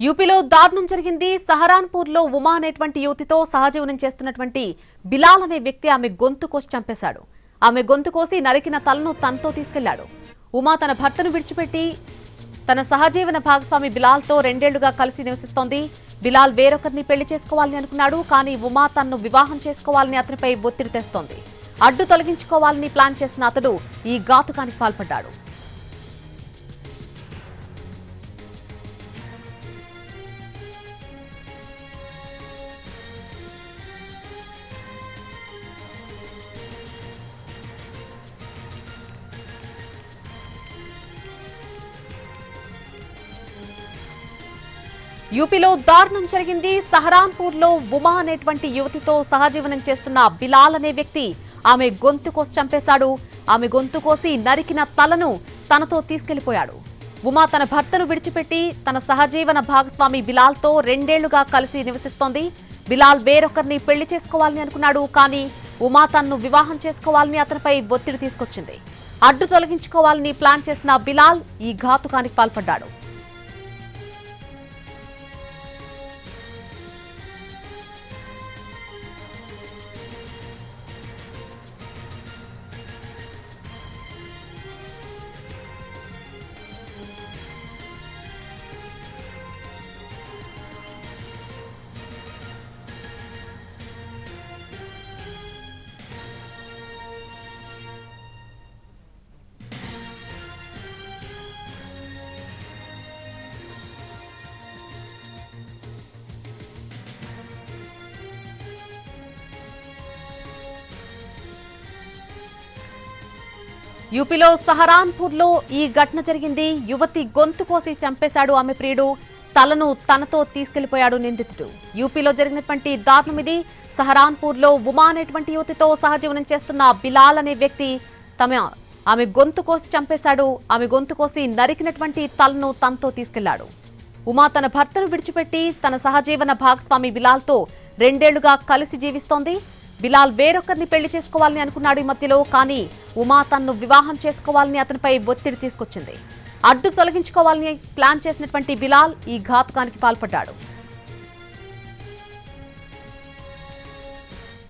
యూపీలో దారుణం జరిగింది. సహరాన్పూర్లో ఉమా అనేటువంటి యువతితో సహజీవనం చేస్తున్నటువంటి బిలాల్ అనే వ్యక్తి ఆమె గొంతు కోసి చంపేశాడు. ఆమె గొంతు కోసి నరికిన తలను తనతో తీసుకెళ్లాడు. ఉమా తన భర్తను విడిచిపెట్టి తన సహజీవన భాగస్వామి బిలాల్తో 2 ఏళ్లుగా కలిసి నివసిస్తోంది. బిలాల్ వేరొకరిని పెళ్లి చేసుకోవాలని అనుకున్నాడు. కానీ ఉమా తనను వివాహం చేసుకోవాలని అతనిపై ఒత్తిడి తెస్తోంది. అడ్డు తొలగించుకోవాలని ప్లాన్ చేసిన అతడు ఈ ఘాతుకానికి పాల్పడ్డాడు. యూపీలో దారుణం జరిగింది. సహరాన్పూర్లో ఉమా అనేటువంటి యువతితో సహజీవనం చేస్తున్న బిలాల్ అనే వ్యక్తి ఆమె గొంతు కోసి చంపేశాడు. ఆమె గొంతు కోసి నరికిన తలను తనతో తీసుకెళ్లిపోయాడు. ఉమా తన భర్తను విడిచిపెట్టి తన సహజీవన భాగస్వామి బిలాల్తో 2 ఏళ్లుగా కలిసి నివసిస్తోంది. బిలాల్ వేరొకరిని పెళ్లి చేసుకోవాలని అనుకున్నాడు. కానీ ఉమా తనను వివాహం చేసుకోవాలని అతనిపై ఒత్తిడి తీసుకొచ్చింది. అడ్డు తొలగించుకోవాలని ప్లాన్ చేసిన బిలాల్ ఈ ఘాతుకానికి పాల్పడ్డాడు. యూపీలో సహరాన్పూర్లో ఈ ఘటన జరిగింది. యువతి గొంతు కోసి చంపేశాడు ఆమె ప్రియుడు. తలను తనతో తీసుకెళ్లిపోయాడు నిందితుడు. యూపీలో జరిగినటువంటి దారుణం ఇది. సహరాన్పూర్లో ఉమా అనేటువంటి యువతితో సహజీవనం చేస్తున్న బిలాల్ అనే వ్యక్తి ఆమె గొంతు కోసి చంపేశాడు. ఆమె గొంతు కోసి నరికినటువంటి తలను తనతో తీసుకెళ్లాడు. ఉమా తన భర్తను విడిచిపెట్టి తన సహజీవన భాగస్వామి బిలాల్తో 2 ఏళ్లుగా కలిసి జీవిస్తోంది. బిలాల్ వేరొకరిని పెళ్లి చేసుకోవాలని అనుకున్నాడు ఈ మధ్యలో. కానీ ఉమా తన్ను వివాహం చేసుకోవాలని అతనిపై ఒత్తిడి తీసుకొచ్చింది. అడ్డు తొలగించుకోవాలని ప్లాన్ చేసినటువంటి బిలాల్ ఈ ఘాతుకానికి పాల్పడ్డాడు.